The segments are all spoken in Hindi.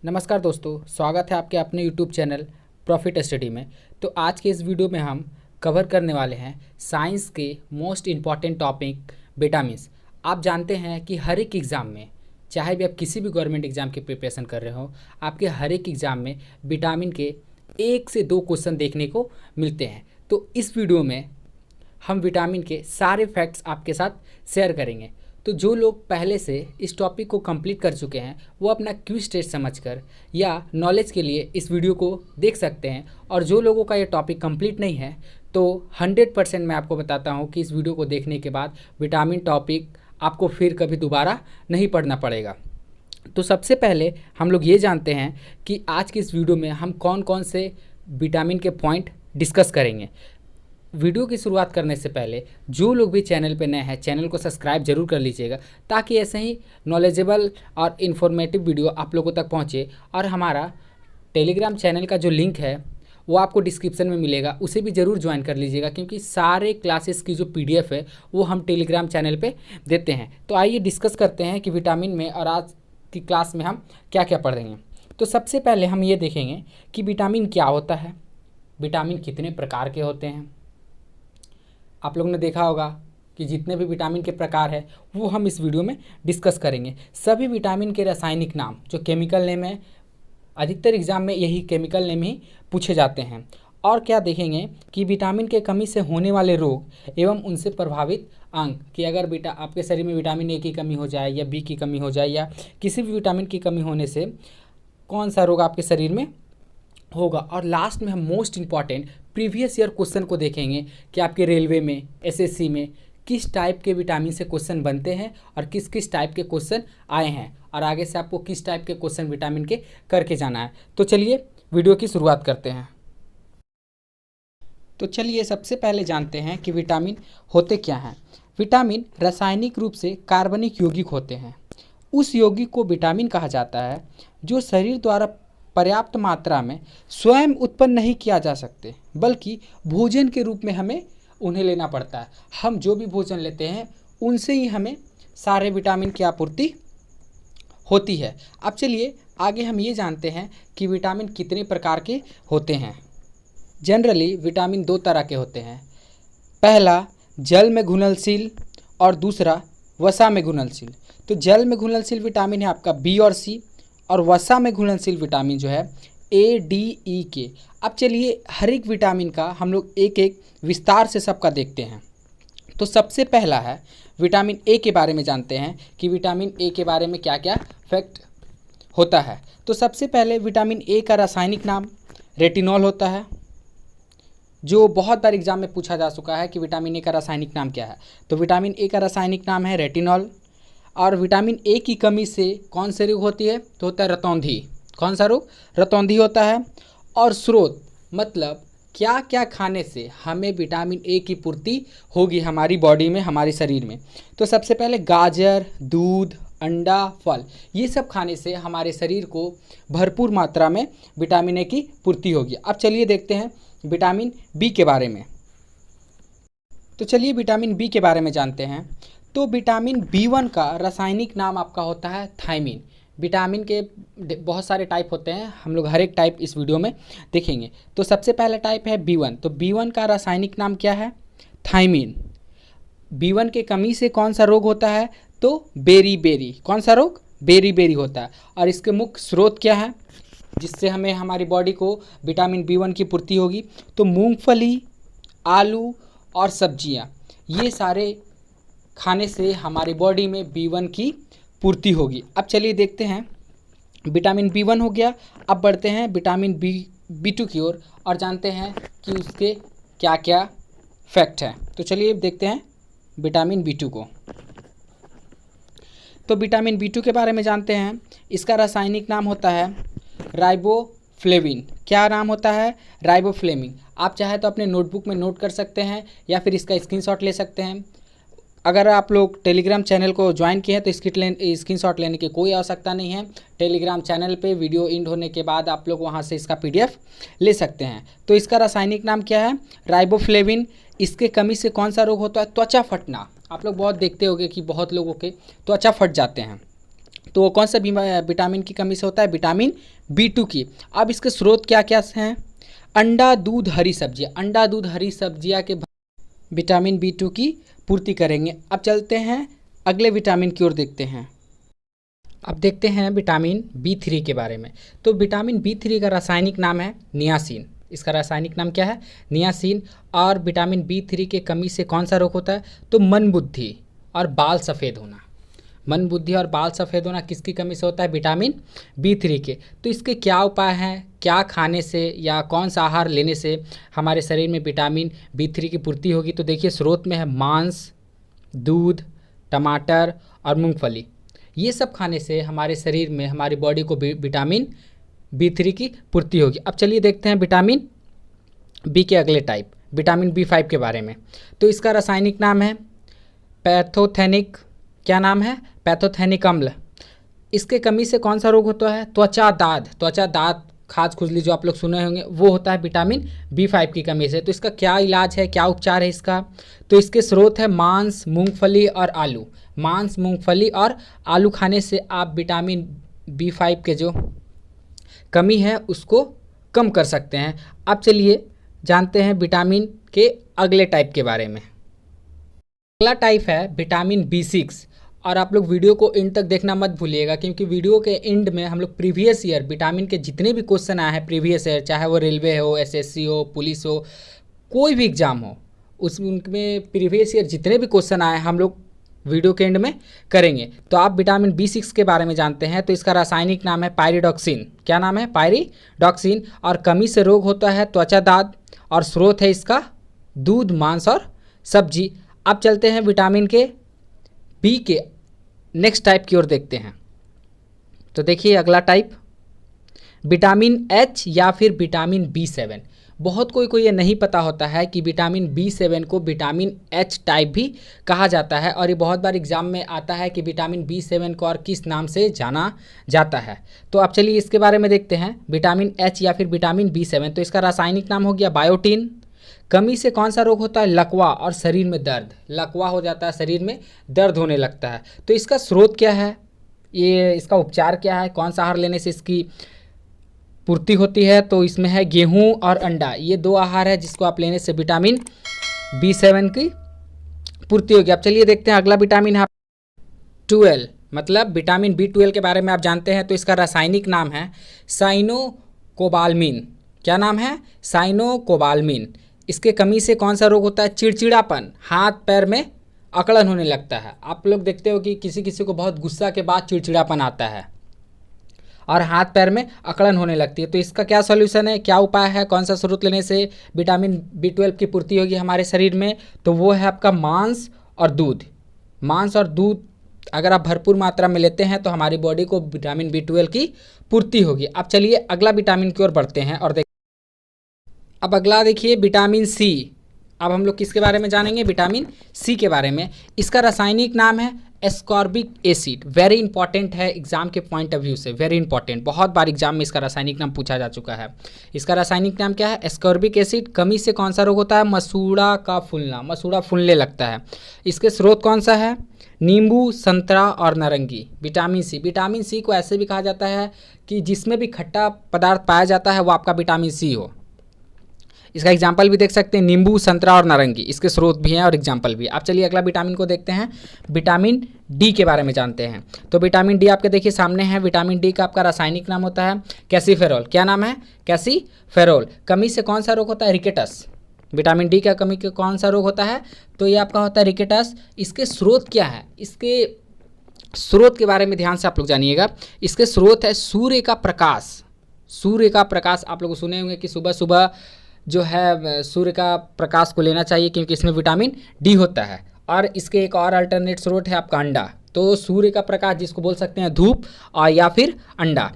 नमस्कार दोस्तों, स्वागत है आपके अपने YouTube चैनल प्रॉफिट स्टडी में। तो आज के इस वीडियो में हम कवर करने वाले हैं साइंस के मोस्ट इम्पॉर्टेंट टॉपिक विटामिन्स। आप जानते हैं कि हर एक एग्ज़ाम में, चाहे भी आप किसी भी गवर्नमेंट एग्ज़ाम की प्रिपरेशन कर रहे हो, आपके हर एक एग्ज़ाम में विटामिन के 1 से 2 क्वेश्चन देखने को मिलते हैं। तो इस वीडियो में हम विटामिन के सारे फैक्ट्स आपके साथ शेयर करेंगे। तो जो लोग पहले से इस टॉपिक को कंप्लीट कर चुके हैं वो अपना क्विज टेस्ट समझकर या नॉलेज के लिए इस वीडियो को देख सकते हैं, और जो लोगों का ये टॉपिक कंप्लीट नहीं है तो 100% मैं आपको बताता हूँ कि इस वीडियो को देखने के बाद विटामिन टॉपिक आपको फिर कभी दोबारा नहीं पढ़ना पड़ेगा। तो सबसे पहले हम लोग ये जानते हैं कि आज की इस वीडियो में हम कौन कौन से विटामिन के पॉइंट डिस्कस करेंगे। वीडियो की शुरुआत करने से पहले जो लोग भी चैनल पे नए हैं, चैनल को सब्सक्राइब जरूर कर लीजिएगा, ताकि ऐसे ही नॉलेजेबल और इन्फॉर्मेटिव वीडियो आप लोगों तक पहुंचे। और हमारा टेलीग्राम चैनल का जो लिंक है वो आपको डिस्क्रिप्शन में मिलेगा, उसे भी ज़रूर ज्वाइन कर लीजिएगा, क्योंकि सारे क्लासेस की जो PDF है वो हम टेलीग्राम चैनल पर देते हैं। तो आइए डिस्कस करते हैं कि विटामिन में और आज की क्लास में हम क्या क्या पढ़ेंगे। तो सबसे पहले हम ये देखेंगे कि विटामिन क्या होता है, विटामिन कितने प्रकार के होते हैं। आप लोगों ने देखा होगा कि जितने भी विटामिन के प्रकार हैं वो हम इस वीडियो में डिस्कस करेंगे। सभी विटामिन के रासायनिक नाम जो केमिकल नेम है, अधिकतर एग्जाम में यही केमिकल नेम ही पूछे जाते हैं। और क्या देखेंगे कि विटामिन के कमी से होने वाले रोग एवं उनसे प्रभावित अंग, कि अगर आपके शरीर में विटामिन A की कमी हो जाए या B की कमी हो जाए या किसी भी विटामिन की कमी होने से कौन सा रोग आपके शरीर में होगा। और लास्ट में हम most important previous year question को देखेंगे कि आपके रेलवे में, SSC में किस टाइप के विटामिन से क्वेश्चन बनते हैं और किस किस टाइप के क्वेश्चन आए हैं, और आगे से आपको किस टाइप के क्वेश्चन विटामिन के करके जाना है। तो चलिए वीडियो की शुरुआत करते हैं। तो चलिए सबसे पहले जानते हैं कि विटामिन होते क्या हैं। विटामिन रासायनिक रूप से कार्बनिक यौगिक होते हैं। उस यौगिक को विटामिन कहा जाता है जो शरीर द्वारा पर्याप्त मात्रा में स्वयं उत्पन्न नहीं किया जा सकते, बल्कि भोजन के रूप में हमें उन्हें लेना पड़ता है। हम जो भी भोजन लेते हैं उनसे ही हमें सारे विटामिन की आपूर्ति होती है। अब चलिए आगे हम ये जानते हैं कि विटामिन कितने प्रकार के होते हैं। जनरली विटामिन 2 तरह के होते हैं। पहला जल में घुलनशील और दूसरा वसा में घुलनशील। तो जल में घुलनशील विटामिन है आपका B और C, और वसा में घुलनशील विटामिन जो है ADE। अब चलिए हर एक विटामिन का हम लोग एक एक विस्तार से सबका देखते हैं। तो सबसे पहला है विटामिन A के बारे में जानते हैं कि विटामिन A के बारे में क्या क्या फैक्ट होता है। तो सबसे पहले विटामिन A का रासायनिक नाम रेटिनॉल होता है, जो बहुत बार एग्जाम में पूछा जा चुका है कि विटामिन A का रासायनिक नाम क्या है। तो विटामिन A का रासायनिक नाम है रेटिनॉल। और विटामिन A की कमी से कौन से रोग होती है, तो होता है रतौंधी। कौन सा रोग? रतौंधी होता है। और स्रोत मतलब क्या क्या खाने से हमें विटामिन A की पूर्ति होगी हमारी बॉडी में, हमारे शरीर में। तो सबसे पहले गाजर, दूध, अंडा, फल, ये सब खाने से हमारे शरीर को भरपूर मात्रा में विटामिन A की पूर्ति होगी। अब चलिए देखते हैं विटामिन B के बारे में। तो चलिए विटामिन B के बारे में जानते हैं। तो विटामिन B1 का रासायनिक नाम आपका होता है थायमिन। विटामिन के बहुत सारे टाइप होते हैं, हम लोग हर एक टाइप इस वीडियो में देखेंगे। तो सबसे पहला टाइप है B1। तो B1 का रासायनिक नाम क्या है? थायमिन। B1 के कमी से कौन सा रोग होता है? तो बेरी। कौन सा रोग? बेरी होता है। और इसके मुख्य स्रोत क्या है जिससे हमें हमारी बॉडी को विटामिन B1 की पूर्ति होगी? तो मूंगफली, आलू और सब्जियां, ये सारे खाने से हमारी बॉडी में B1 की पूर्ति होगी। अब चलिए देखते हैं, विटामिन B1 हो गया। अब बढ़ते हैं विटामिन B2 की ओर और जानते हैं कि उसके क्या क्या फैक्ट हैं। तो चलिए देखते हैं विटामिन B2 को। तो विटामिन B2 के बारे में जानते हैं। इसका रासायनिक नाम होता है राइबोफ्लेविन। क्या नाम होता है? राइबोफ्लेविन। आप चाहे तो अपने नोटबुक में नोट कर सकते हैं या फिर इसका स्क्रीनशॉट ले सकते हैं। अगर आप लोग टेलीग्राम चैनल को ज्वाइन किए हैं तो स्क्रीनशॉट लेने की कोई आवश्यकता नहीं है। टेलीग्राम चैनल पे वीडियो एंड होने के बाद आप लोग वहां से इसका PDF ले सकते हैं। तो इसका रासायनिक नाम क्या है? राइबोफ्लेविन। इसके कमी से कौन सा रोग होता है? त्वचा फटना। आप लोग बहुत देखते होंगे कि बहुत लोगों के त्वचा फट जाते हैं। तो वो कौन सा विटामिन की कमी से होता है? विटामिन B2 की। अब इसके स्रोत क्या क्या हैं? अंडा, दूध, हरी सब्जियाँ। अंडा, दूध, हरी सब्जियाँ के विटामिन B2 की पूर्ति करेंगे। अब चलते हैं अगले विटामिन की ओर देखते हैं। अब देखते हैं विटामिन B3 के बारे में। तो विटामिन B3 का रासायनिक नाम है नियासिन। इसका रासायनिक नाम क्या है? नियासिन। और विटामिन B3 के कमी से कौन सा रोग होता है? तो मंदबुद्धि और बाल सफ़ेद होना। मंदबुद्धि और बाल सफ़ेद होना किसकी कमी से होता है? विटामिन B3 के। तो इसके क्या उपाय हैं? क्या खाने से या कौन सा आहार लेने से हमारे शरीर में विटामिन B3 की पूर्ति होगी? तो देखिए, स्रोत में है मांस, दूध, टमाटर और मूंगफली। ये सब खाने से हमारे शरीर में, हमारी बॉडी को विटामिन B3 की पूर्ति होगी। अब चलिए देखते हैं विटामिन बी के अगले टाइप, विटामिन B5 के बारे में। तो इसका रासायनिक नाम है पैथोथेनिक, क्या नाम है? पैथोथेनिक अम्ल। इसके कमी से कौन सा रोग होता है? त्वचा दाद, खाज खुजली जो आप लोग सुने होंगे, वो होता है विटामिन B5 की कमी से। तो इसका क्या इलाज है, क्या उपचार है इसका? तो इसके स्रोत है मांस, मूंगफली और आलू। मांस, मूंगफली और आलू खाने से आप विटामिन B5 के जो कमी है उसको कम कर सकते हैं। अब चलिए जानते हैं विटामिन के अगले टाइप के बारे में। अगला टाइप है विटामिन B6। और आप लोग वीडियो को एंड तक देखना मत भूलिएगा, क्योंकि वीडियो के एंड में हम लोग प्रीवियस ईयर विटामिन के जितने भी क्वेश्चन आए हैं प्रीवियस ईयर, चाहे वो रेलवे हो, SSC हो, पुलिस हो, कोई भी एग्ज़ाम हो, उसमें प्रीवियस ईयर जितने भी क्वेश्चन आए हम लोग वीडियो के एंड में करेंगे। तो आप विटामिन B6 के बारे में जानते हैं। तो इसका रासायनिक नाम है पायरिडॉक्सिन। क्या नाम है? पायरिडॉक्सिन। और कमी से रोग होता है त्वचा दाद, और स्रोत है इसका दूध, मांस और सब्जी। अब चलते हैं विटामिन के बी के नेक्स्ट टाइप की ओर देखते हैं। तो देखिए अगला टाइप विटामिन H या फिर विटामिन B7। बहुत कोई ये नहीं पता होता है कि विटामिन B7 को विटामिन H टाइप भी कहा जाता है, और ये बहुत बार एग्जाम में आता है कि विटामिन B7 को और किस नाम से जाना जाता है। तो अब चलिए इसके बारे में देखते हैं, विटामिन H या फिर विटामिन B7। तो इसका रासायनिक नाम हो गया बायोटीन। कमी से कौन सा रोग होता है? लकवा और शरीर में दर्द। लकवा हो जाता है, शरीर में दर्द होने लगता है। तो इसका स्रोत क्या है? ये इसका उपचार क्या है? कौन सा आहार लेने से इसकी पूर्ति होती है? तो इसमें है गेहूं और अंडा। ये दो आहार है जिसको आप लेने से विटामिन B7 की पूर्ति होगी। अब चलिए देखते हैं अगला विटामिन है 12, मतलब विटामिन B12 के बारे में आप जानते हैं। तो इसका रासायनिक नाम है साइनोकोबालमिन। क्या नाम है? साइनोकोबालमिन। इसके कमी से कौन सा रोग होता है? चिड़चिड़ापन, हाथ पैर में अकड़न होने लगता है। आप लोग देखते हो कि किसी किसी को बहुत गुस्सा के बाद चिड़चिड़ापन आता है और हाथ पैर में अकड़न होने लगती है। तो इसका क्या सॉल्यूशन है, क्या उपाय है, कौन सा स्रोत लेने से विटामिन B12 की पूर्ति होगी हमारे शरीर में? तो वो है आपका मांस और दूध। मांस और दूध अगर आप भरपूर मात्रा में लेते हैं तो हमारी बॉडी को विटामिन B12 की पूर्ति होगी। अब चलिए अगला विटामिन की ओर बढ़ते हैं और अब अगला देखिए विटामिन C। अब हम लोग किसके बारे में जानेंगे? विटामिन C के बारे में। इसका रासायनिक नाम है एस्कॉर्बिक एसिड। वेरी इंपॉर्टेंट है एग्जाम के पॉइंट ऑफ व्यू से, वेरी इंपॉर्टेंट। बहुत बार एग्जाम में इसका रासायनिक नाम पूछा जा चुका है। इसका रासायनिक नाम क्या है? Ascorbic acid. कमी से कौन सा रोग होता है? मसूड़ा का फूलना, मसूड़ा फूलने लगता है। इसके स्रोत कौन सा है? नींबू, संतरा और नारंगी। विटामिन C, विटामिन C को ऐसे भी कहा जाता है कि जिसमें भी खट्टा पदार्थ पाया जाता है वो आपका विटामिन C हो। इसका एग्जाम्पल भी देख सकते हैं, नींबू, संतरा और नारंगी। इसके स्रोत भी हैं और एग्जाम्पल भी। आप चलिए अगला विटामिन को देखते हैं, विटामिन D के बारे में जानते हैं। तो विटामिन D आपके देखिए सामने है। विटामिन D का आपका रासायनिक नाम होता है कैसीफेरोल। क्या नाम है? कैसीफेरोल। कमी से कौन सा रोग होता है? रिकेटस। विटामिन D का कमी के कौन सा रोग होता है? तो ये आपका होता है रिकेटस। इसके स्रोत क्या है? इसके स्रोत के बारे में ध्यान से आप लोग जानिएगा। इसके स्रोत है सूर्य का प्रकाश। सूर्य का प्रकाश आप लोग सुने होंगे कि सुबह सुबह जो है सूर्य का प्रकाश को लेना चाहिए, क्योंकि इसमें विटामिन D होता है। और इसके एक और अल्टरनेट स्रोत है आपका अंडा। तो सूर्य का प्रकाश जिसको बोल सकते हैं धूप और या फिर अंडा।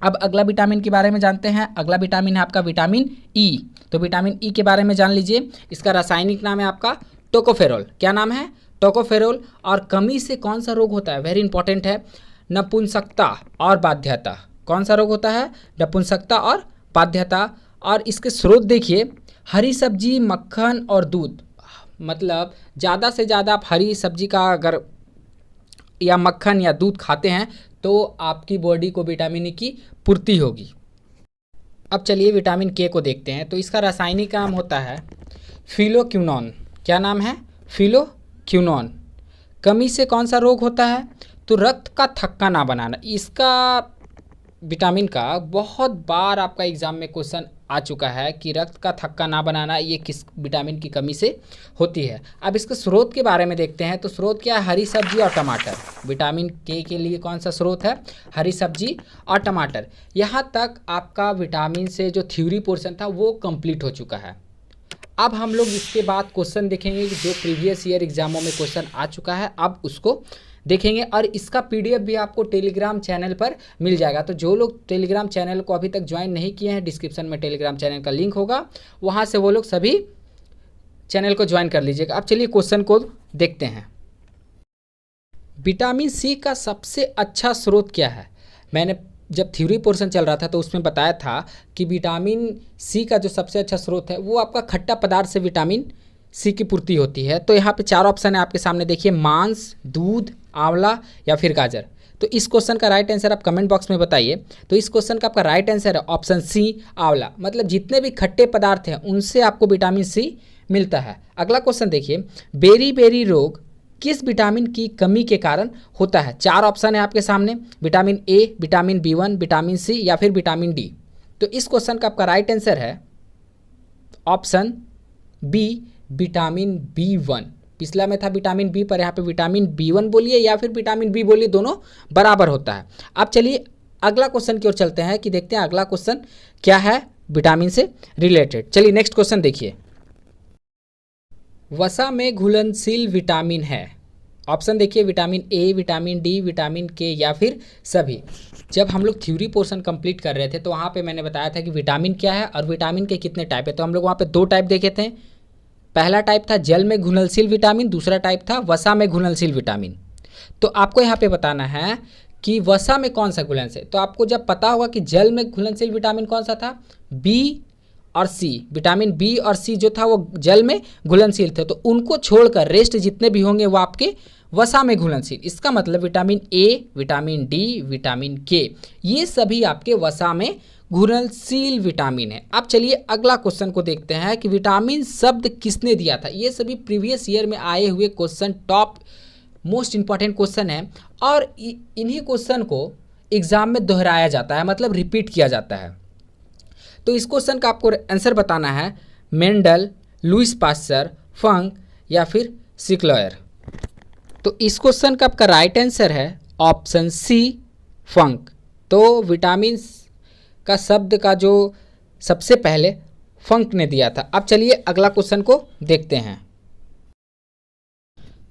अब अगला विटामिन के बारे में जानते हैं। अगला विटामिन है आपका विटामिन E। तो विटामिन E के बारे में जान लीजिए। इसका रासायनिक नाम है आपका टोकोफेरोल। क्या नाम है? टोकोफेरोल। और कमी से कौन सा रोग होता है? वेरी इंपॉर्टेंट है, नपुंसकता और बाध्यता। कौन सा रोग होता है? नपुंसकता और बाध्यता। और इसके स्रोत देखिए, हरी सब्जी, मक्खन और दूध। मतलब ज़्यादा से ज़्यादा आप हरी सब्जी का अगर या मक्खन या दूध खाते हैं तो आपकी बॉडी को विटामिन ई की पूर्ति होगी। अब चलिए विटामिन के को देखते हैं। तो इसका रासायनिक नाम होता है फिलोक्विनोन। क्या नाम है? फिलोक्विनोन। कमी से कौन सा रोग होता है? तो रक्त का थक्का ना बनाना। इसका विटामिन का बहुत बार आपका एग्जाम में क्वेश्चन आ चुका है कि रक्त का थक्का ना बनाना ये किस विटामिन की कमी से होती है। अब इसके स्रोत के बारे में देखते हैं। तो स्रोत क्या है? हरी सब्जी और टमाटर। विटामिन के लिए कौन सा स्रोत है? हरी सब्जी और टमाटर। यहाँ तक आपका विटामिन से जो थ्योरी पोर्शन था वो कंप्लीट हो चुका है। अब हम लोग इसके बाद क्वेश्चन देखेंगे जो प्रीवियस ईयर एग्जामों में क्वेश्चन आ चुका है, अब उसको देखेंगे। और इसका पीडीएफ भी आपको टेलीग्राम चैनल पर मिल जाएगा। तो जो लोग टेलीग्राम चैनल को अभी तक ज्वाइन नहीं किए हैं, डिस्क्रिप्शन में टेलीग्राम चैनल का लिंक होगा, वहाँ से वो लोग सभी चैनल को ज्वाइन कर लीजिएगा। अब चलिए क्वेश्चन को देखते हैं। विटामिन सी का सबसे अच्छा स्रोत क्या है? मैंने जब थ्योरी पोर्शन चल रहा था तो उसमें बताया था कि विटामिन सी का जो सबसे अच्छा स्रोत है वो आपका खट्टा पदार्थ से विटामिन सी की पूर्ति होती है। तो यहाँ पे 4 ऑप्शन है आपके सामने, देखिए, मांस, दूध, आंवला या फिर गाजर। तो इस क्वेश्चन का राइट आंसर आप कमेंट बॉक्स में बताइए। तो इस क्वेश्चन का आपका राइट आंसर है ऑप्शन सी, आंवला। मतलब जितने भी खट्टे पदार्थ हैं उनसे आपको विटामिन सी मिलता है। अगला क्वेश्चन देखिए, बेरी रोग किस विटामिन की कमी के कारण होता है? 4 ऑप्शन है आपके सामने, vitamin A, vitamin B one, vitamin C या फिर विटामिन डी। तो इस क्वेश्चन का आपका राइट आंसर है ऑप्शन बी, विटामिन बी1। पिछला में था विटामिन बी, पर यहाँ पे विटामिन बी1 बोलिए या फिर विटामिन बी बोलिए, दोनों बराबर होता है। अब चलिए अगला क्वेश्चन की ओर चलते हैं कि देखते हैं अगला क्वेश्चन क्या है विटामिन से रिलेटेड। चलिए नेक्स्ट क्वेश्चन देखिए। वसा में घुलनशील विटामिन है। ऑप्शन देखिए, vitamin A, vitamin D, vitamin K या फिर सभी। जब हम लोग थ्योरी पोर्शन कंप्लीट कर रहे थे तो वहाँ पे मैंने बताया था कि विटामिन क्या है और विटामिन के कितने टाइप है। तो हम लोग वहाँ पे 2 टाइप देखे थे। पहला टाइप था जल में घुलनशील विटामिन, दूसरा टाइप था वसा में घुलनशील विटामिन। तो आपको यहाँ पे बताना है कि वसा में कौन सा घुलनशील। तो आपको जब पता होगा कि जल में घुलनशील विटामिन कौन सा था, बी और सी, विटामिन बी और सी जो था वो जल में घुलनशील थे। तो उनको छोड़कर रेस्ट जितने भी होंगे वो आपके वसा में घुलनशील। इसका मतलब vitamin A, vitamin D, vitamin के, ये सभी आपके वसा में घुलनशील विटामिन है। अब चलिए अगला क्वेश्चन को देखते हैं कि विटामिन शब्द किसने दिया था। ये सभी प्रीवियस ईयर में आए हुए question, top most important question है और इन्हीं क्वेश्चन को एग्जाम में दोहराया जाता है, मतलब रिपीट किया जाता है। तो इस क्वेश्चन का आपको आंसर बताना है, मेंडल, लुईस पास्चर, फंक या फिर सिक्लोयर। तो इस क्वेश्चन का आपका राइट आंसर है ऑप्शन सी, फंक। तो विटामिन का शब्द का जो सबसे पहले फंक ने दिया था। अब चलिए अगला क्वेश्चन को देखते हैं।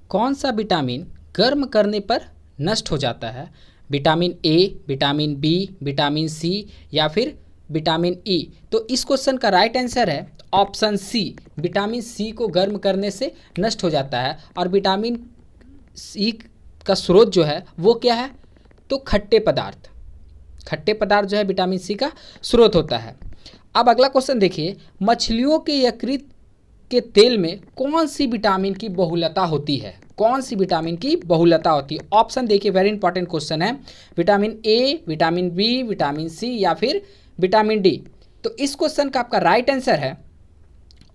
कौन सा विटामिन गर्म करने पर नष्ट हो जाता है? Vitamin A, vitamin B, vitamin C या फिर विटामिन ई। तो इस क्वेश्चन का राइट आंसर है ऑप्शन सी, विटामिन सी को गर्म करने से नष्ट हो जाता है। और विटामिन सी का स्रोत जो है वो क्या है? तो खट्टे पदार्थ। खट्टे पदार्थ जो है विटामिन सी का स्रोत होता है। अब अगला क्वेश्चन देखिए, मछलियों के यकृत के तेल में कौन सी विटामिन की बहुलता होती है? कौन सी विटामिन की बहुलता होती है? ऑप्शन देखिए, वेरी इंपॉर्टेंट क्वेश्चन है, vitamin A, vitamin B, vitamin C या फिर विटामिन डी। तो इस क्वेश्चन का आपका राइट आंसर है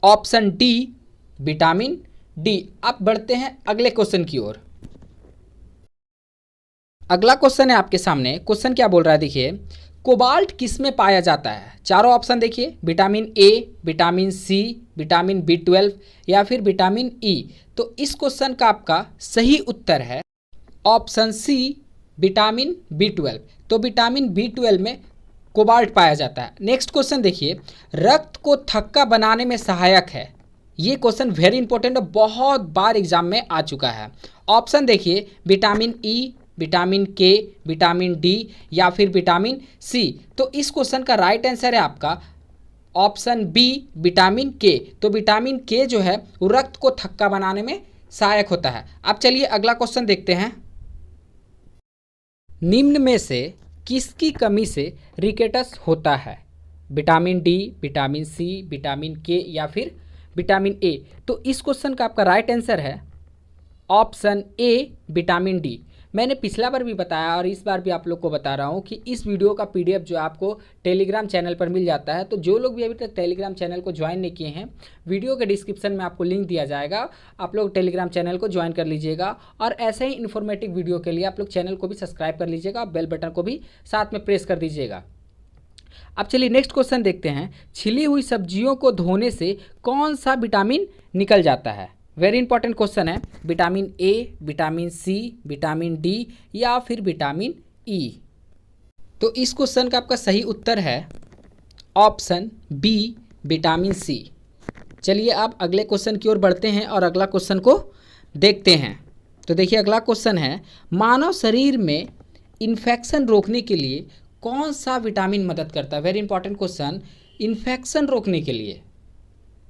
ऑप्शन डी, विटामिन डी। अब बढ़ते हैं अगले क्वेश्चन की ओर। अगला क्वेश्चन है आपके सामने। क्वेश्चन क्या बोल रहा है देखिए, कोबाल्ट किस में पाया जाता है? चारों ऑप्शन देखिए, vitamin A, vitamin C, vitamin बी12 या फिर विटामिन ई। तो इस क्वेश्चन का आपका सही उत्तर है ऑप्शन सी, विटामिन बी12। तो विटामिन बी12 में कोबाल्ट पाया जाता है। नेक्स्ट क्वेश्चन देखिए, रक्त को थक्का बनाने में सहायक है। ये क्वेश्चन वेरी इंपॉर्टेंट और बहुत बार एग्जाम में आ चुका है। ऑप्शन देखिए, विटामिन ई, विटामिन के, विटामिन डी या फिर विटामिन सी। तो इस क्वेश्चन का राइट आंसर है आपका ऑप्शन बी, विटामिन के। तो विटामिन के जो है वो रक्त को थक्का बनाने में सहायक होता है। अब चलिए अगला क्वेश्चन देखते हैं। निम्न में से किसकी कमी से रिकेटस होता है? Vitamin D, vitamin C, vitamin K या फिर विटामिन ए। तो इस क्वेश्चन का आपका राइट आंसर है ऑप्शन ए, विटामिन डी। मैंने पिछला बार भी बताया और इस बार भी आप लोग को बता रहा हूँ कि इस वीडियो का PDF जो आपको टेलीग्राम चैनल पर मिल जाता है। तो जो लोग भी अभी तक टेलीग्राम चैनल को ज्वाइन नहीं किए हैं, वीडियो के डिस्क्रिप्शन में आपको लिंक दिया जाएगा, आप लोग टेलीग्राम चैनल को ज्वाइन कर लीजिएगा। और ऐसे ही इन्फॉर्मेटिव वीडियो के लिए आप लोग चैनल को भी सब्सक्राइब कर लीजिएगा, बेल बटन को भी साथ में प्रेस कर दीजिएगा। अब चलिए नेक्स्ट क्वेश्चन देखते हैं। छिली हुई सब्जियों को धोने से कौन सा विटामिन निकल जाता है? वेरी इंपॉर्टेंट क्वेश्चन है। Vitamin A, vitamin C, vitamin D या फिर विटामिन ई? तो इस क्वेश्चन का आपका सही उत्तर है ऑप्शन बी, विटामिन सी। चलिए आप अगले क्वेश्चन की ओर बढ़ते हैं और अगला क्वेश्चन को देखते हैं। तो देखिए अगला क्वेश्चन है, मानव शरीर में इन्फेक्शन रोकने के लिए कौन सा विटामिन मदद करता है? Very important question. इन्फेक्शन रोकने के लिए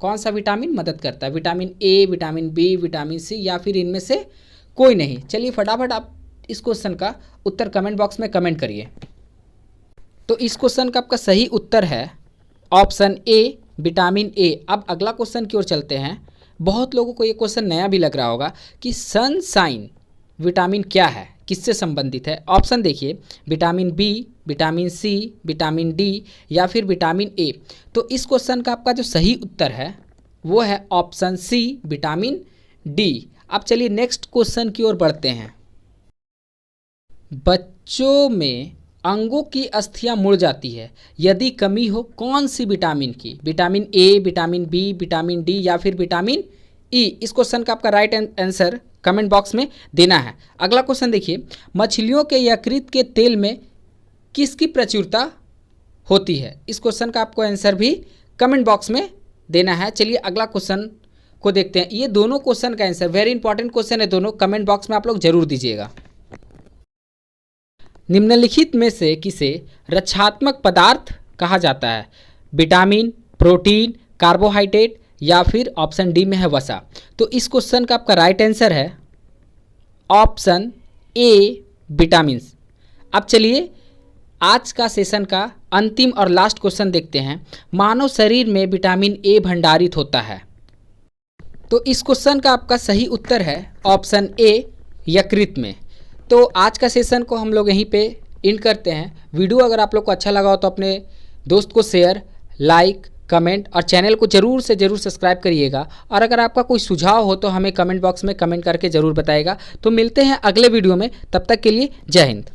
कौन सा विटामिन मदद करता है? Vitamin A, vitamin B, vitamin C या फिर इनमें से कोई नहीं? चलिए फटाफट आप इस क्वेश्चन का उत्तर कमेंट बॉक्स में कमेंट करिए। तो इस क्वेश्चन का आपका सही उत्तर है ऑप्शन ए, विटामिन ए। अब अगला क्वेश्चन की ओर चलते हैं। बहुत लोगों को ये क्वेश्चन नया भी लग रहा होगा कि सनशाइन विटामिन क्या है, किससे संबंधित है? ऑप्शन देखिए, vitamin B, vitamin C, vitamin D या फिर विटामिन ए। तो इस क्वेश्चन का आपका जो सही उत्तर है वो है ऑप्शन सी, विटामिन डी। अब चलिए नेक्स्ट क्वेश्चन की ओर बढ़ते हैं। बच्चों में अंगों की अस्थियां मुड़ जाती है, यदि कमी हो कौन सी विटामिन की? Vitamin A, vitamin B, vitamin D या फिर विटामिन ई? इस क्वेश्चन का आपका राइट आंसर कमेंट बॉक्स में देना है। अगला क्वेश्चन देखिए, मछलियों के यकृत के तेल में किसकी प्रचुरता होती है? इस क्वेश्चन का आपको आंसर भी कमेंट बॉक्स में देना है। चलिए अगला क्वेश्चन को देखते हैं। ये दोनों क्वेश्चन का आंसर वेरी इंपॉर्टेंट क्वेश्चन है, दोनों कमेंट बॉक्स में आप लोग जरूर दीजिएगा। निम्नलिखित में से किसे रक्षात्मक पदार्थ कहा जाता है? विटामिन, प्रोटीन, कार्बोहाइड्रेट या फिर ऑप्शन डी में है वसा? तो इस क्वेश्चन का आपका राइट आंसर है ऑप्शन ए, विटामिन्स। अब चलिए आज का सेशन का अंतिम और लास्ट क्वेश्चन देखते हैं। मानव शरीर में विटामिन ए भंडारित होता है। तो इस क्वेश्चन का आपका सही उत्तर है ऑप्शन ए, यकृत में। तो आज का सेशन को हम लोग यहीं पे एंड करते हैं। वीडियो अगर आप लोग को अच्छा लगा हो तो अपने दोस्त को शेयर, लाइक, कमेंट और चैनल को ज़रूर से ज़रूर सब्सक्राइब करिएगा। और अगर आपका कोई सुझाव हो तो हमें कमेंट बॉक्स में कमेंट करके ज़रूर बताइएगा। तो मिलते हैं अगले वीडियो में, तब तक के लिए जय हिंद।